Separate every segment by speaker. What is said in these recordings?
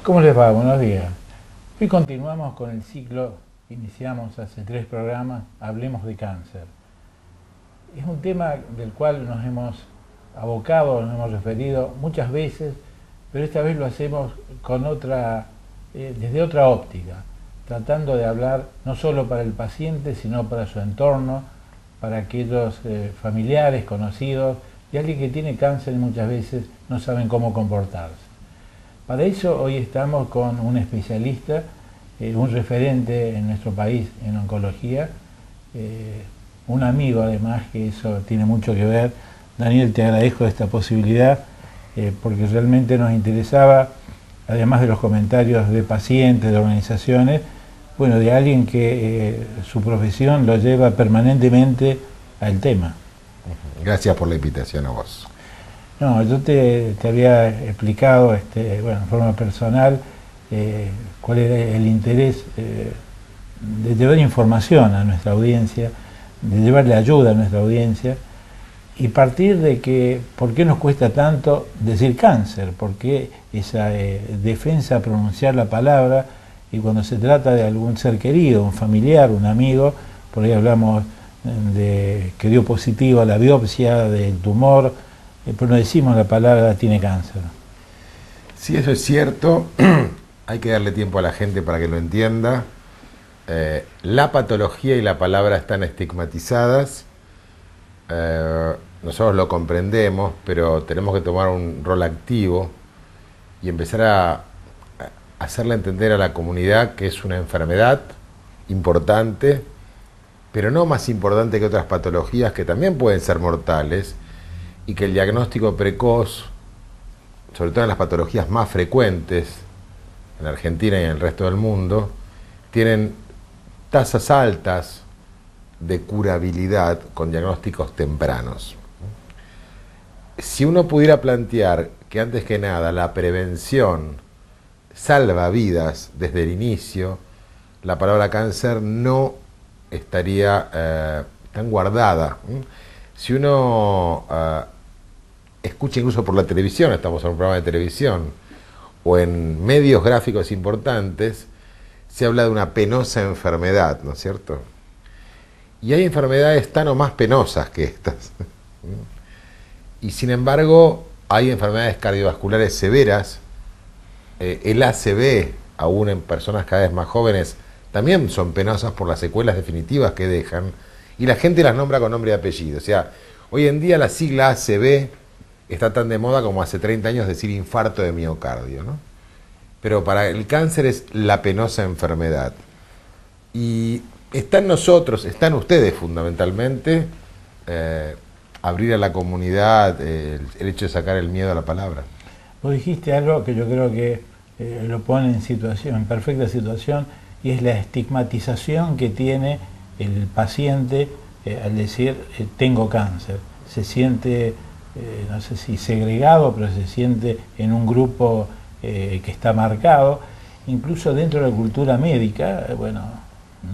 Speaker 1: ¿Cómo les va? Buenos días. Hoy continuamos con el ciclo que iniciamos hace 3 programas, Hablemos de Cáncer. Es un tema del cual nos hemos abocado, nos hemos referido muchas veces, pero esta vez lo hacemos con desde otra óptica, tratando de hablar no solo para el paciente, sino para su entorno, para aquellos familiares, conocidos, y alguien que tiene cáncer y muchas veces no saben cómo comportarse. Para eso hoy estamos con un especialista, un referente en nuestro país en oncología, un amigo además, que eso tiene mucho que ver. Daniel, te agradezco esta posibilidad porque realmente nos interesaba, además de los comentarios de pacientes, de organizaciones, bueno, de alguien que su profesión lo lleva permanentemente al tema.
Speaker 2: Gracias por la invitación a vos.
Speaker 1: No, yo te había explicado, bueno, en forma personal, cuál era el interés de llevar información a nuestra audiencia, de llevarle ayuda a nuestra audiencia, y partir de que, ¿por qué nos cuesta tanto decir cáncer? ¿Por qué esa defensa a pronunciar la palabra? Y cuando se trata de algún ser querido, un familiar, un amigo, por ahí hablamos de que dio positivo a la biopsia del tumor, pero no decimos la palabra tiene cáncer.
Speaker 2: Sí, eso es cierto. Hay que darle tiempo a la gente para que lo entienda. La patología y la palabra están estigmatizadas. Nosotros lo comprendemos, pero tenemos que tomar un rol activo y empezar a hacerle entender a la comunidad que es una enfermedad importante, pero no más importante que otras patologías que también pueden ser mortales, y que el diagnóstico precoz, sobre todo en las patologías más frecuentes en Argentina y en el resto del mundo, tienen tasas altas de curabilidad con diagnósticos tempranos. Si uno pudiera plantear que antes que nada la prevención salva vidas desde el inicio, la palabra cáncer no estaría tan guardada. Si uno escucha incluso por la televisión, estamos en un programa de televisión, o en medios gráficos importantes, se habla de una penosa enfermedad, ¿no es cierto? Y hay enfermedades tan o más penosas que estas. Y sin embargo, hay enfermedades cardiovasculares severas, el ACV, aún en personas cada vez más jóvenes, también son penosas por las secuelas definitivas que dejan, y la gente las nombra con nombre y apellido. O sea, hoy en día la sigla ACV está tan de moda como hace 30 años decir infarto de miocardio, ¿no? Pero para el cáncer es la penosa enfermedad. Y está en nosotros, está en ustedes fundamentalmente, abrir a la comunidad el hecho de sacar el miedo a la palabra.
Speaker 1: Vos dijiste algo que yo creo que lo pone en perfecta situación, y es la estigmatización que tiene el paciente al decir tengo cáncer. Se siente, no sé si segregado, pero se siente en un grupo que está marcado, incluso dentro de la cultura médica. Bueno,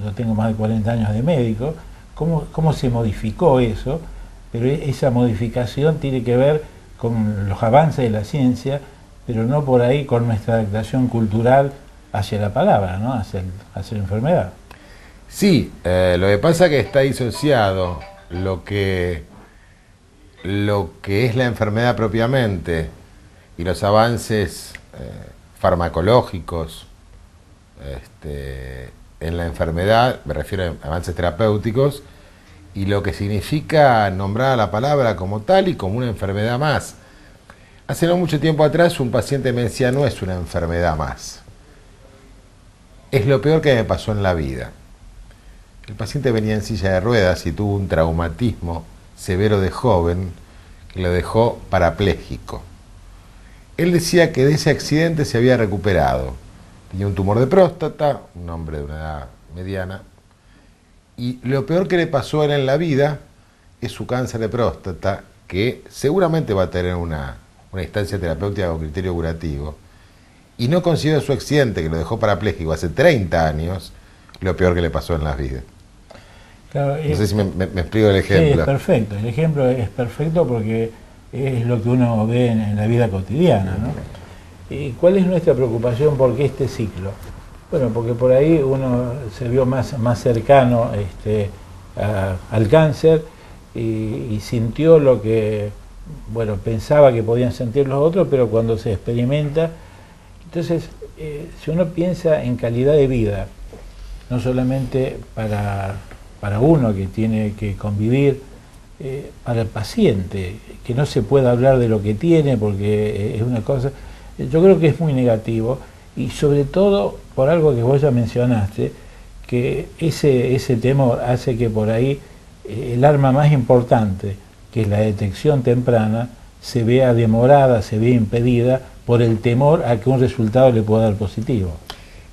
Speaker 1: yo tengo más de 40 años de médico, cómo se modificó eso, pero esa modificación tiene que ver con los avances de la ciencia, pero no por ahí con nuestra adaptación cultural hacia la palabra, ¿no? hacia la enfermedad.
Speaker 2: Sí, lo que pasa es que está disociado lo que es la enfermedad propiamente y los avances farmacológicos en la enfermedad, me refiero a avances terapéuticos, y lo que significa nombrar a la palabra como tal y como una enfermedad más. Hace no mucho tiempo atrás un paciente me decía, no es una enfermedad más, es lo peor que me pasó en la vida. El paciente venía en silla de ruedas y tuvo un traumatismo severo de joven que lo dejó parapléjico. Él decía que de ese accidente se había recuperado. Tenía un tumor de próstata, un hombre de una edad mediana, y lo peor que le pasó a él en la vida es su cáncer de próstata, que seguramente va a tener una instancia terapéutica con criterio curativo, y no considero su accidente, que lo dejó parapléjico hace 30 años, lo peor que le pasó en la vida.
Speaker 1: Claro,
Speaker 2: no sé si me explico el ejemplo.
Speaker 1: Sí, es perfecto, el ejemplo es perfecto porque es lo que uno ve en la vida cotidiana, ¿no? ¿Y cuál es nuestra preocupación? ¿Por qué este ciclo? Bueno, porque por ahí uno se vio más cercano al cáncer y sintió lo que, bueno, pensaba que podían sentir los otros, pero cuando se experimenta, entonces, si uno piensa en calidad de vida, no solamente para uno que tiene que convivir, para el paciente, que no se pueda hablar de lo que tiene porque es una cosa, yo creo que es muy negativo, y sobre todo por algo que vos ya mencionaste, que ese temor hace que por ahí el arma más importante, que es la detección temprana, se vea demorada, se vea impedida por el temor a que un resultado le pueda dar positivo.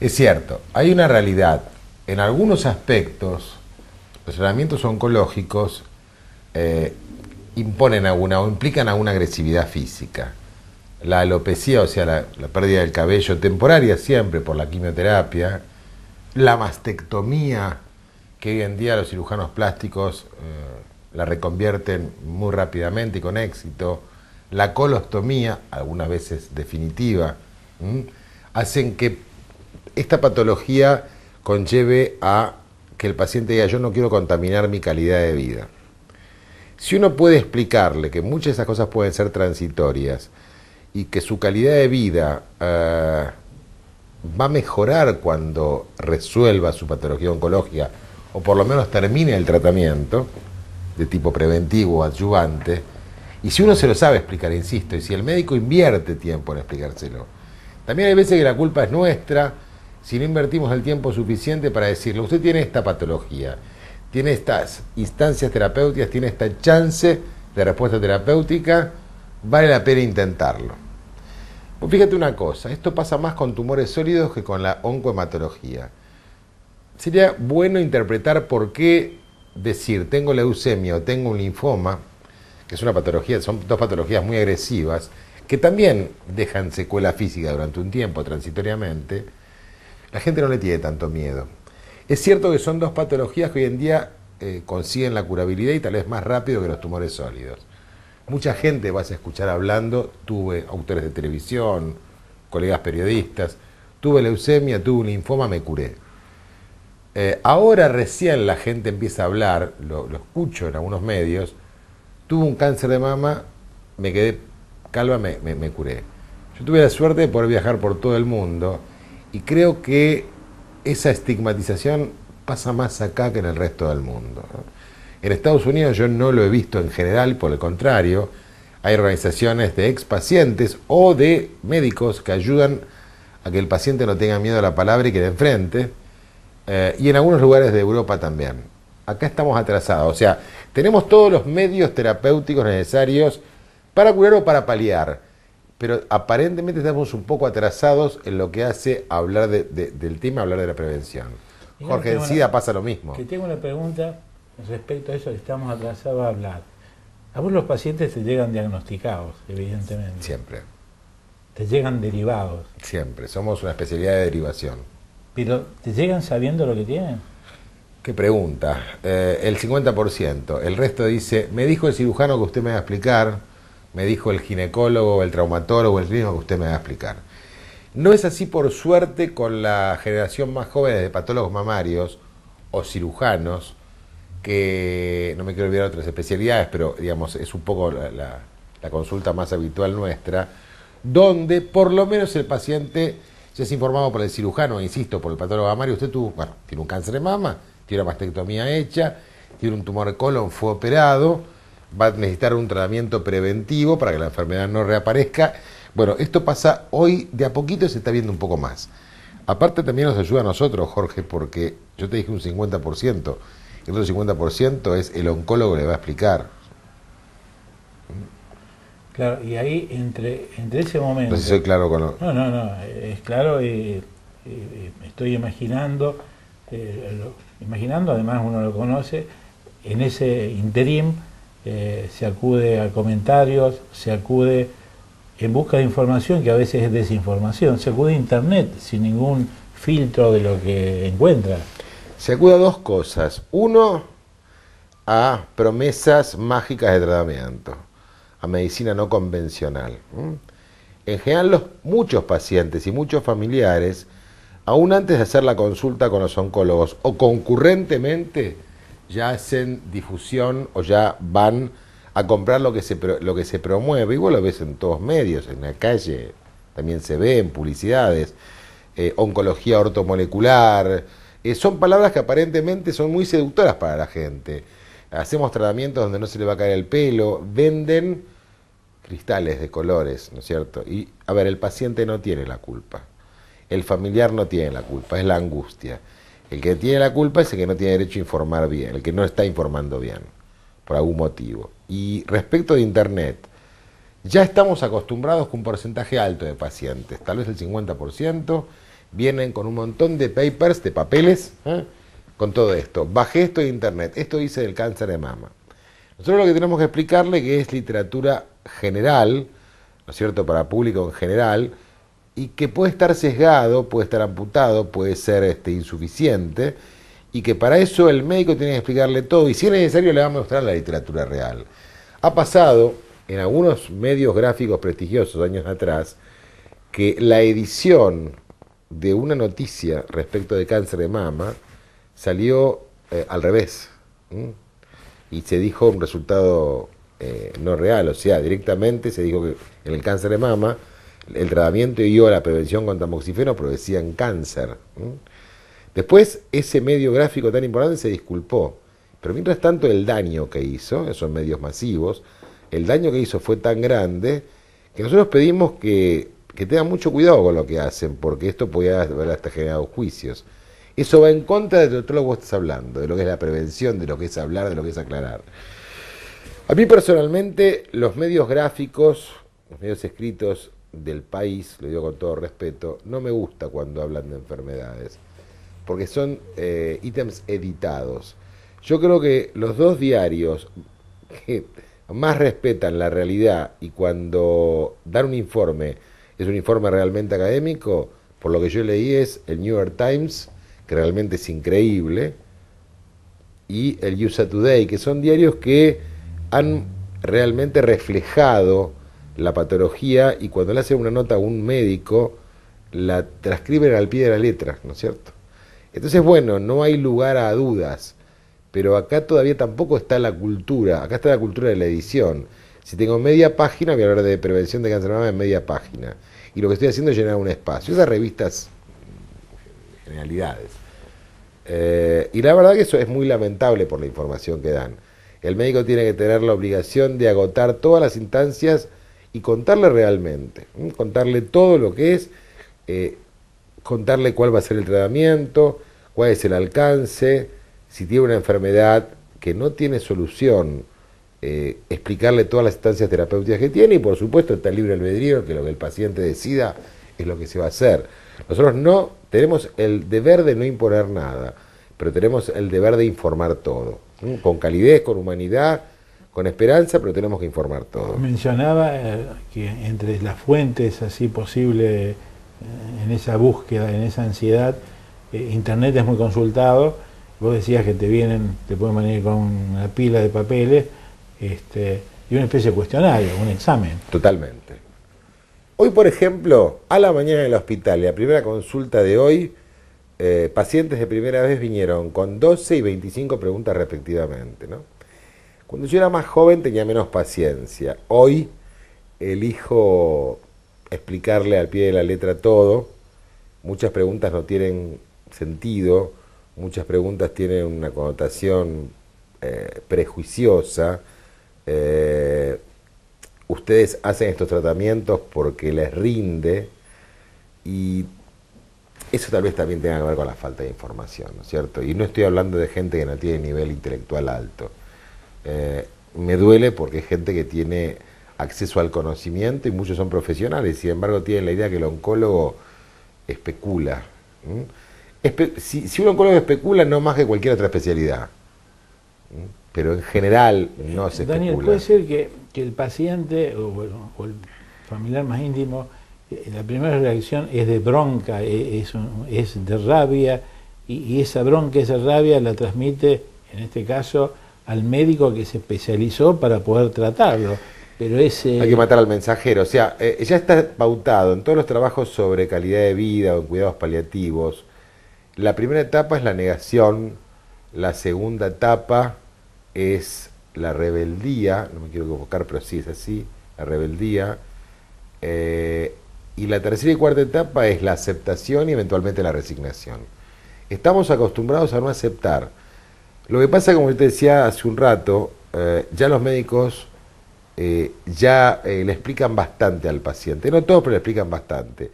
Speaker 2: Es cierto, hay una realidad. En algunos aspectos, los tratamientos oncológicos imponen alguna o implican alguna agresividad física. La alopecia, o sea, la pérdida del cabello temporaria siempre por la quimioterapia, la mastectomía, que hoy en día los cirujanos plásticos la reconvierten muy rápidamente y con éxito, la colostomía, algunas veces definitiva, hacen que esta patología conlleve a que el paciente diga: yo no quiero contaminar mi calidad de vida. Si uno puede explicarle que muchas de esas cosas pueden ser transitorias y que su calidad de vida va a mejorar cuando resuelva su patología oncológica, o por lo menos termine el tratamiento de tipo preventivo o adyuvante, y si uno se lo sabe explicar, insisto, y si el médico invierte tiempo en explicárselo, también hay veces que la culpa es nuestra si no invertimos el tiempo suficiente para decirle: usted tiene esta patología, tiene estas instancias terapéuticas, tiene esta chance de respuesta terapéutica, vale la pena intentarlo. Pues fíjate una cosa, esto pasa más con tumores sólidos que con la oncohematología. Sería bueno interpretar por qué decir tengo leucemia o tengo un linfoma, que es una patología, son dos patologías muy agresivas, que también dejan secuela física durante un tiempo, transitoriamente. La gente no le tiene tanto miedo. Es cierto que son dos patologías que hoy en día consiguen la curabilidad y tal vez más rápido que los tumores sólidos. Mucha gente vas a escuchar hablando, tuve autores de televisión, colegas periodistas, tuve leucemia, tuve un linfoma, me curé. Ahora recién la gente empieza a hablar, lo escucho en algunos medios: tuve un cáncer de mama, me quedé calva, me curé. Yo tuve la suerte de poder viajar por todo el mundo y creo que esa estigmatización pasa más acá que en el resto del mundo. En Estados Unidos yo no lo he visto en general, por el contrario, hay organizaciones de expacientes o de médicos que ayudan a que el paciente no tenga miedo a la palabra y que le enfrente, y en algunos lugares de Europa también. Acá estamos atrasados, o sea, tenemos todos los medios terapéuticos necesarios para curar o para paliar, pero aparentemente estamos un poco atrasados en lo que hace hablar del tema, hablar de la prevención. Jorge, en SIDA pasa lo mismo.
Speaker 1: Que tengo una pregunta respecto a eso, que estamos atrasados a hablar. A vos los pacientes te llegan diagnosticados, evidentemente.
Speaker 2: Siempre.
Speaker 1: Te llegan derivados.
Speaker 2: Siempre, somos una especialidad de derivación.
Speaker 1: Pero ¿te llegan sabiendo lo que tienen?
Speaker 2: ¿Qué pregunta? El 50%. El resto dice: me dijo el cirujano que usted me va a explicar, me dijo el ginecólogo, el traumatólogo, el clínico que usted me va a explicar. No es así, por suerte, con la generación más joven de patólogos mamarios o cirujanos, que no me quiero olvidar otras especialidades, pero digamos es un poco la consulta más habitual nuestra, donde por lo menos el paciente ya es informado por el cirujano, insisto, por el patólogo mamario: usted tiene un cáncer de mama, tiene una mastectomía hecha, tiene un tumor de colon, fue operado, va a necesitar un tratamiento preventivo para que la enfermedad no reaparezca. Bueno, esto pasa hoy, de a poquito se está viendo un poco más. Aparte también nos ayuda a nosotros, Jorge, porque yo te dije un 50%, el otro 50% es el oncólogo que le va a explicar.
Speaker 1: Claro, y ahí entre ese momento...
Speaker 2: No sé si soy claro con lo...
Speaker 1: No, es claro, estoy imaginando, además uno lo conoce, en ese interim se acude a comentarios, se acude en busca de información que a veces es desinformación, se acude a internet sin ningún filtro de lo que encuentra.
Speaker 2: Se acude a dos cosas: uno, a promesas mágicas de tratamiento, a medicina no convencional. en general muchos pacientes y muchos familiares, aún antes de hacer la consulta con los oncólogos o concurrentemente, ya hacen difusión o ya van a comprar lo que se promueve, y vos lo ves en todos medios, en la calle también se ve, en publicidades, oncología ortomolecular, son palabras que aparentemente son muy seductoras para la gente. Hacemos tratamientos donde no se le va a caer el pelo, venden cristales de colores, ¿no es cierto? Y, a ver, el paciente no tiene la culpa, el familiar no tiene la culpa, es la angustia. El que tiene la culpa es el que no tiene derecho a informar bien, el que no está informando bien, por algún motivo. Y respecto de Internet, ya estamos acostumbrados con un porcentaje alto de pacientes, tal vez el 50%, vienen con un montón de papers, de papeles, con todo esto. Bajé esto de Internet, esto dice del cáncer de mama. Nosotros lo que tenemos que explicarle que es literatura general, ¿no es cierto?, para público en general, y que puede estar sesgado, puede estar amputado, puede ser insuficiente, y que para eso el médico tiene que explicarle todo, y si es necesario le va a mostrar la literatura real. Ha pasado en algunos medios gráficos prestigiosos años atrás que la edición de una noticia respecto de cáncer de mama salió al revés, y se dijo un resultado no real, o sea, directamente se dijo que en el cáncer de mama el tratamiento y la prevención con tamoxifeno producían cáncer. Después ese medio gráfico tan importante se disculpó, pero mientras tanto el daño que hizo, esos medios masivos, el daño que hizo fue tan grande que nosotros pedimos que tengan mucho cuidado con lo que hacen, porque esto podía haber hasta generado juicios. Eso va en contra de todo lo que vos estás hablando, de lo que es la prevención, de lo que es hablar, de lo que es aclarar. A mí personalmente los medios gráficos, los medios escritos del país, lo digo con todo respeto, no me gusta cuando hablan de enfermedades, porque son ítems editados. Yo creo que los dos diarios que más respetan la realidad y cuando dan un informe, es un informe realmente académico, por lo que yo leí es el New York Times, que realmente es increíble, y el USA Today, que son diarios que han realmente reflejado la patología y cuando le hacen una nota a un médico, la transcriben al pie de la letra, ¿no es cierto? Entonces, bueno, no hay lugar a dudas, pero acá todavía tampoco está la cultura, acá está la cultura de la edición. Si tengo media página, voy a hablar de prevención de cáncer de mama en media página. Y lo que estoy haciendo es llenar un espacio. Esas revistas, generalidades. Y la verdad que eso es muy lamentable por la información que dan. El médico tiene que tener la obligación de agotar todas las instancias y contarle realmente, contarle todo lo que es, contarle cuál va a ser el tratamiento, cuál es el alcance, si tiene una enfermedad que no tiene solución, explicarle todas las instancias terapéuticas que tiene y por supuesto está el libre albedrío, que lo que el paciente decida es lo que se va a hacer. Nosotros no tenemos el deber de no imponer nada, pero tenemos el deber de informar todo, con calidez, con humanidad, con esperanza, pero tenemos que informar todo.
Speaker 1: Mencionaba que entre las fuentes así posible en esa búsqueda, en esa ansiedad, Internet es muy consultado. Vos decías que te pueden venir con una pila de papeles y una especie de cuestionario, un examen.
Speaker 2: Totalmente. Hoy, por ejemplo, a la mañana en el hospital, la primera consulta de hoy, pacientes de primera vez vinieron con 12 y 25 preguntas respectivamente, ¿no? Cuando yo era más joven tenía menos paciencia. Hoy elijo explicarle al pie de la letra todo. Muchas preguntas no tienen sentido, muchas preguntas tienen una connotación prejuiciosa. Ustedes hacen estos tratamientos porque les rinde y eso tal vez también tenga que ver con la falta de información, ¿no es cierto? Y no estoy hablando de gente que no tiene nivel intelectual alto. Me duele porque hay gente que tiene acceso al conocimiento y muchos son profesionales, sin embargo tienen la idea que el oncólogo especula. Si un oncólogo especula, no más que cualquier otra especialidad, pero en general no se especula.
Speaker 1: Daniel, puede ser que el paciente o el familiar más íntimo, la primera reacción es de bronca, es de rabia, y esa bronca, esa rabia la transmite, en este caso, al médico que se especializó para poder tratarlo. pero ese...
Speaker 2: Hay que matar al mensajero. O sea, ya está pautado en todos los trabajos sobre calidad de vida o en cuidados paliativos. La primera etapa es la negación, la segunda etapa es la rebeldía, no me quiero equivocar, pero sí es así, la rebeldía. Y la tercera y cuarta etapa es la aceptación y eventualmente la resignación. Estamos acostumbrados a no aceptar. Lo que pasa, como yo te decía hace un rato, ya los médicos le explican bastante al paciente. No todos, pero le explican bastante.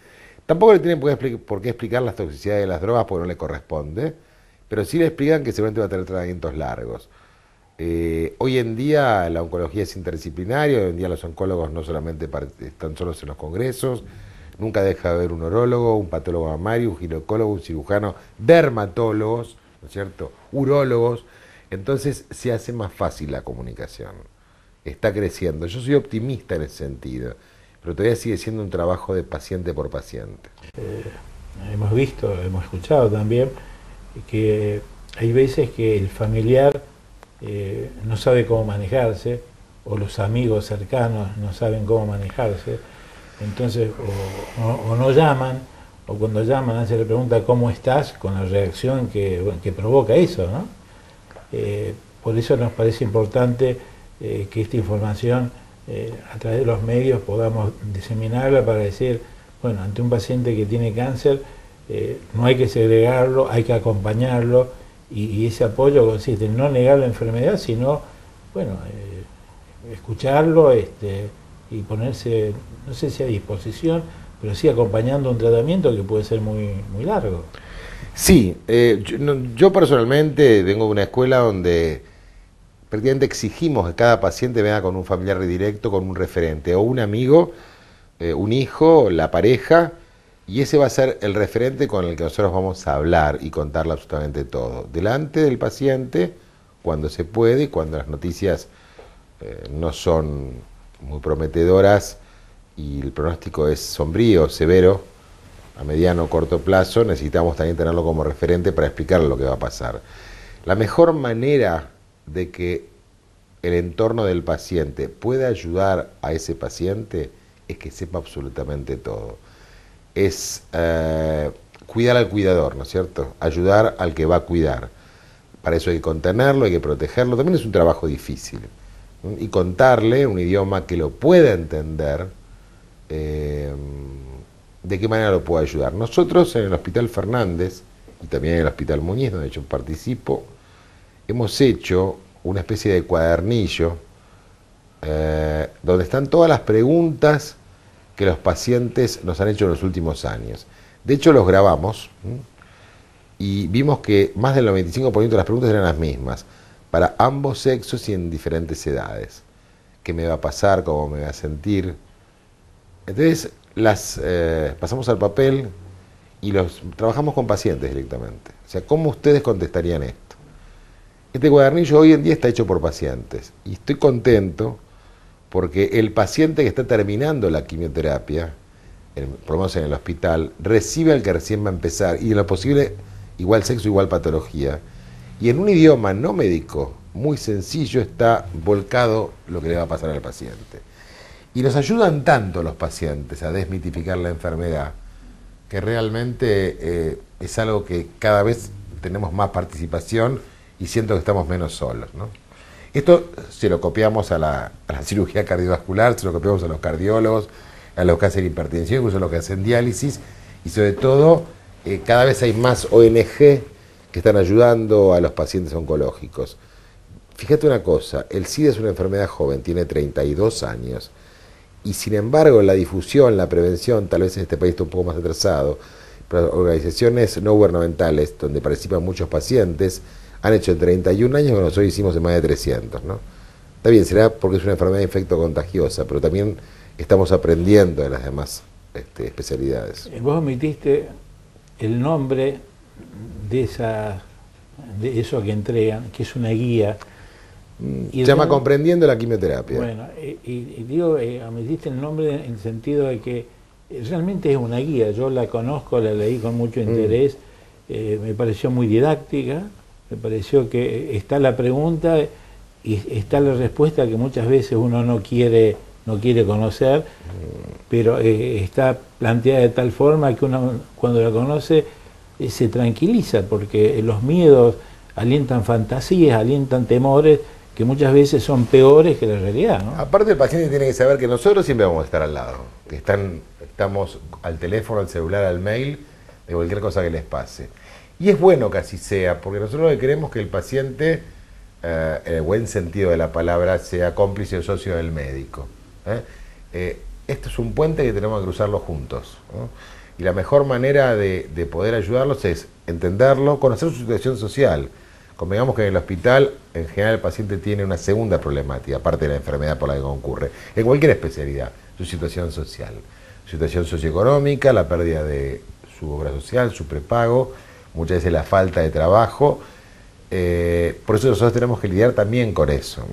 Speaker 2: Tampoco le tienen por qué explicar las toxicidades de las drogas porque no le corresponde, pero sí le explican que seguramente va a tener tratamientos largos. Hoy en día la oncología es interdisciplinaria, hoy en día los oncólogos no solamente están solos en los congresos, nunca deja de haber un urólogo, un patólogo mamario, un ginecólogo, un cirujano, dermatólogos, ¿no es cierto?, urólogos. Entonces se hace más fácil la comunicación, está creciendo. Yo soy optimista en ese sentido, pero todavía sigue siendo un trabajo de paciente por paciente.
Speaker 1: Hemos visto, hemos escuchado también que hay veces que el familiar no sabe cómo manejarse, o los amigos cercanos no saben cómo manejarse, entonces o no llaman, o cuando llaman se le pregunta cómo estás, con la reacción que provoca eso, ¿no? Por eso nos parece importante que esta información a través de los medios podamos diseminarla para decir, bueno, ante un paciente que tiene cáncer no hay que segregarlo, hay que acompañarlo, y ese apoyo consiste en no negar la enfermedad, sino, bueno, escucharlo y ponerse, no sé si a disposición, pero sí acompañando un tratamiento que puede ser muy, muy largo.
Speaker 2: Sí, yo personalmente vengo de una escuela donde prácticamente exigimos que cada paciente venga con un familiar directo, con un referente, o un amigo, un hijo, la pareja, y ese va a ser el referente con el que nosotros vamos a hablar y contarle absolutamente todo. Delante del paciente, cuando se puede y cuando las noticias no son muy prometedoras y el pronóstico es sombrío, severo, a mediano o corto plazo, necesitamos también tenerlo como referente para explicarle lo que va a pasar. La mejor manera de que el entorno del paciente pueda ayudar a ese paciente es que sepa absolutamente todo. Es cuidar al cuidador, ¿no es cierto? Ayudar al que va a cuidar. Para eso hay que contenerlo, hay que protegerlo. También es un trabajo difícil. Y contarle un idioma que lo pueda entender, de qué manera lo puede ayudar. Nosotros en el Hospital Fernández, y también en el Hospital Muñiz, donde yo participo, hemos hecho una especie de cuadernillo donde están todas las preguntas que los pacientes nos han hecho en los últimos años. De hecho, los grabamos y vimos que más del 95% de las preguntas eran las mismas, para ambos sexos y en diferentes edades. ¿Qué me va a pasar? ¿Cómo me voy a sentir? Entonces, las pasamos al papel y los trabajamos con pacientes directamente. O sea, ¿cómo ustedes contestarían esto? Este cuadernillo hoy en día está hecho por pacientes y estoy contento porque el paciente que está terminando la quimioterapia, por lo menos en el hospital, recibe al que recién va a empezar y en lo posible igual sexo, igual patología, y en un idioma no médico muy sencillo está volcado lo que le va a pasar al paciente. Y nos ayudan tanto los pacientes a desmitificar la enfermedad que realmente es algo que cada vez tenemos más participación y siento que estamos menos solos, ¿no? Esto se lo copiamos a la cirugía cardiovascular, se lo copiamos a los cardiólogos, a los que hacen hipertensión, incluso a los que hacen diálisis, y sobre todo cada vez hay más ONG que están ayudando a los pacientes oncológicos. Fíjate una cosa, el SIDA es una enfermedad joven, tiene 32 años, y sin embargo la difusión, la prevención, tal vez en este país está un poco más atrasado, pero organizaciones no gubernamentales, donde participan muchos pacientes, han hecho en 31 años, que nosotros hicimos en más de 300, ¿no? Está bien, será porque es una enfermedad infecto-contagiosa, pero también estamos aprendiendo de las demás especialidades.
Speaker 1: Vos omitiste el nombre de eso que entregan, que es una guía.
Speaker 2: Se llama Comprendiendo la quimioterapia.
Speaker 1: Bueno, y digo, omitiste el nombre en el sentido de que realmente es una guía. Yo la conozco, la leí con mucho interés, me pareció muy didáctica. Me pareció que está la pregunta y está la respuesta que muchas veces uno no quiere no quiere conocer, pero está planteada de tal forma que uno cuando la conoce se tranquiliza, porque los miedos alientan fantasías, alientan temores que muchas veces son peores que la realidad, ¿no?
Speaker 2: Aparte, el paciente tiene que saber que nosotros siempre vamos a estar al lado, que estamos al teléfono, al celular, al mail, de cualquier cosa que les pase. Y es bueno que así sea, porque nosotros lo que queremos es que el paciente, en el buen sentido de la palabra, sea cómplice o socio del médico. Esto es un puente que tenemos que cruzarlo juntos, ¿no? Y la mejor manera de poder ayudarlos es entenderlo, conocer su situación social. Convengamos que en el hospital, en general, el paciente tiene una segunda problemática, aparte de la enfermedad por la que concurre, en cualquier especialidad, su situación social, su situación socioeconómica, la pérdida de su obra social, su prepago, muchas veces la falta de trabajo. Por eso nosotros tenemos que lidiar también con eso.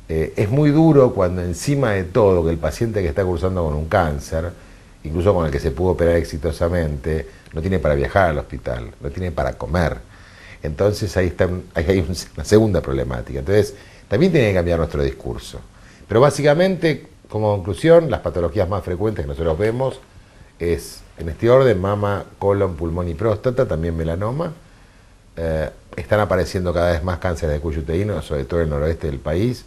Speaker 2: Es muy duro cuando encima de todo, que el paciente que está cursando con un cáncer, incluso con el que se pudo operar exitosamente, no tiene para viajar al hospital, no tiene para comer. Entonces ahí hay una segunda problemática. Entonces también tiene que cambiar nuestro discurso. Pero básicamente, como conclusión, las patologías más frecuentes que nosotros vemos es, en este orden, mama, colon, pulmón y próstata, también melanoma. Están apareciendo cada vez más cánceres de cuello uterino, sobre todo en el noroeste del país.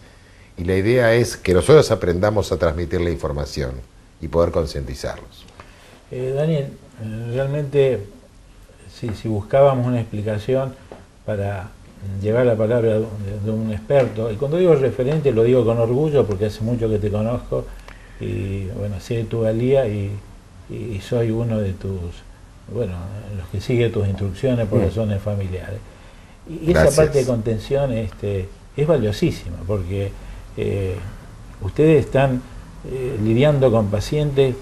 Speaker 2: Y la idea es que nosotros aprendamos a transmitir la información y poder concientizarlos.
Speaker 1: Daniel, realmente si buscábamos una explicación para llevar la palabra de un experto, y cuando digo referente lo digo con orgullo porque hace mucho que te conozco y bueno, sé de tu valía y soy uno de tus, bueno, los que sigue tus instrucciones por razones familiares. Y esa parte de contención es valiosísima porque ustedes están lidiando con pacientes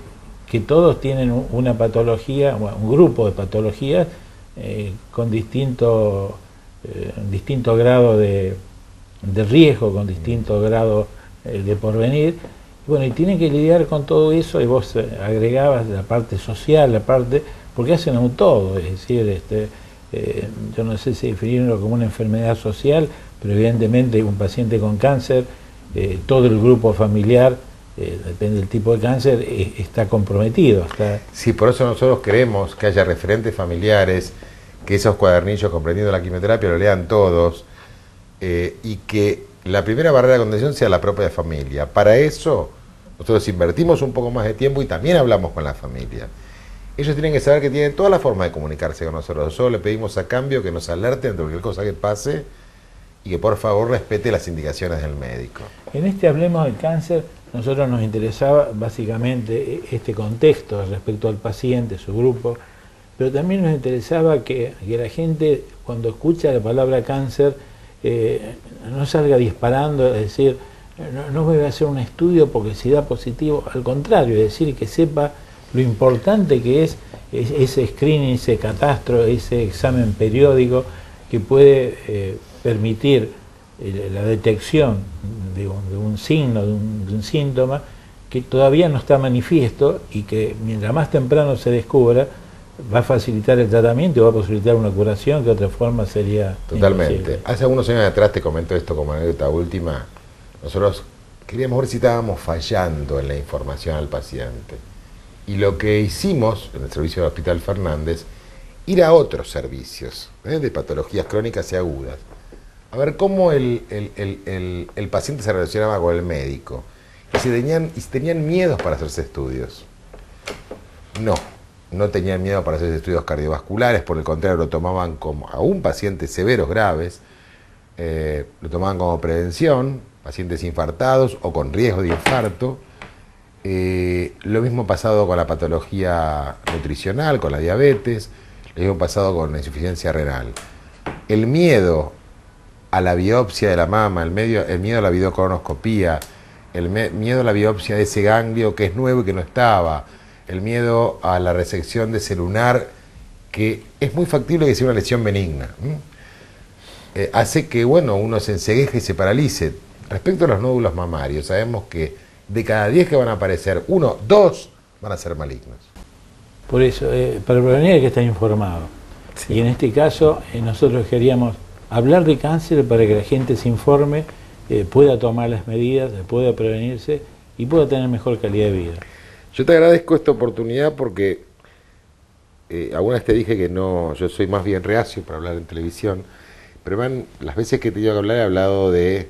Speaker 1: que todos tienen una patología, un grupo de patologías con distinto grado de riesgo, con distinto grado de porvenir. Bueno, y tienen que lidiar con todo eso, y vos agregabas la parte social, la parte, porque hacen un todo, es decir, yo no sé si definirlo como una enfermedad social, pero evidentemente un paciente con cáncer, todo el grupo familiar, depende del tipo de cáncer, está comprometido.
Speaker 2: Sí, por eso nosotros queremos que haya referentes familiares, que esos cuadernillos comprendiendo la quimioterapia lo lean todos, y que la primera barrera de contención sea la propia familia. Para eso nosotros invertimos un poco más de tiempo y también hablamos con la familia. Ellos tienen que saber que tienen toda la forma de comunicarse con nosotros. Solo le pedimos a cambio que nos alerte ante cualquier cosa que pase y que por favor respete las indicaciones del médico.
Speaker 1: En este Hablemos del Cáncer, nosotros nos interesaba básicamente este contexto respecto al paciente, su grupo, pero también nos interesaba que la gente cuando escucha la palabra cáncer no salga disparando, es decir, no voy a hacer un estudio porque si da positivo, al contrario, es decir, que sepa lo importante que es ese screening, ese catastro, ese examen periódico que puede permitir la detección de un signo, de un síntoma que todavía no está manifiesto y que mientras más temprano se descubra va a facilitar el tratamiento y va a posibilitar una curación que de otra forma sería
Speaker 2: totalmente
Speaker 1: imposible.
Speaker 2: Hace algunos años atrás te comento esto como anécdota última. Nosotros queríamos ver si estábamos fallando en la información al paciente. Y lo que hicimos en el servicio del Hospital Fernández, ir a otros servicios de patologías crónicas y agudas, a ver cómo el paciente se relacionaba con el médico, y si tenían miedos para hacerse estudios. No tenían miedo para hacerse estudios cardiovasculares, por el contrario, lo tomaban como, aún pacientes severos, graves, lo tomaban como prevención, pacientes infartados o con riesgo de infarto. Lo mismo pasado con la patología nutricional, con la diabetes, lo mismo pasado con la insuficiencia renal. El miedo a la biopsia de la mama, el miedo a la videocolonoscopía, el miedo a la biopsia de ese ganglio que es nuevo y que no estaba, el miedo a la resección de ese lunar, que es muy factible que sea una lesión benigna, hace que uno se encegueje y se paralice. Respecto a los nódulos mamarios, sabemos que de cada 10 que van a aparecer, 1, 2 van a ser malignos.
Speaker 1: Por eso, para prevenir hay que estar informado. Sí. Y en este caso, nosotros queríamos hablar de cáncer para que la gente se informe, pueda tomar las medidas, pueda prevenirse y pueda tener mejor calidad de vida.
Speaker 2: Yo te agradezco esta oportunidad porque alguna vez te dije que no, yo soy más bien reacio para hablar en televisión, pero las veces que he tenido que hablar he hablado de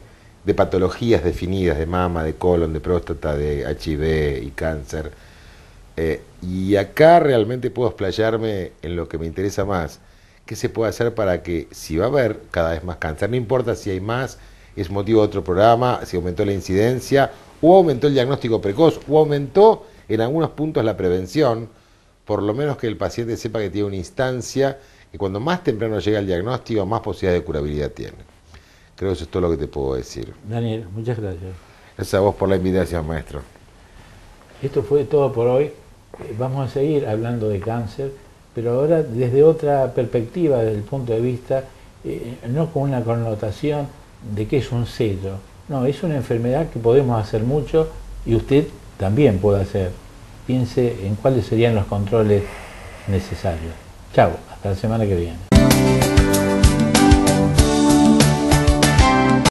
Speaker 2: patologías definidas, de mama, de colon, de próstata, de HIV y cáncer. Y acá realmente puedo explayarme en lo que me interesa más. ¿Qué se puede hacer para que, si va a haber cada vez más cáncer, no importa si hay más, es motivo de otro programa, si aumentó la incidencia, o aumentó el diagnóstico precoz, o aumentó en algunos puntos la prevención, por lo menos que el paciente sepa que tiene una instancia, que cuando más temprano llega el diagnóstico, más posibilidad de curabilidad tiene. Creo que eso es todo lo que te puedo decir.
Speaker 1: Daniel, muchas gracias.
Speaker 2: Gracias a vos por la invitación, maestro.
Speaker 1: Esto fue todo por hoy. Vamos a seguir hablando de cáncer, pero ahora desde otra perspectiva, desde el punto de vista, no con una connotación de que es un sello. No, es una enfermedad que podemos hacer mucho y usted también puede hacer. Piense en cuáles serían los controles necesarios. Chao, hasta la semana que viene.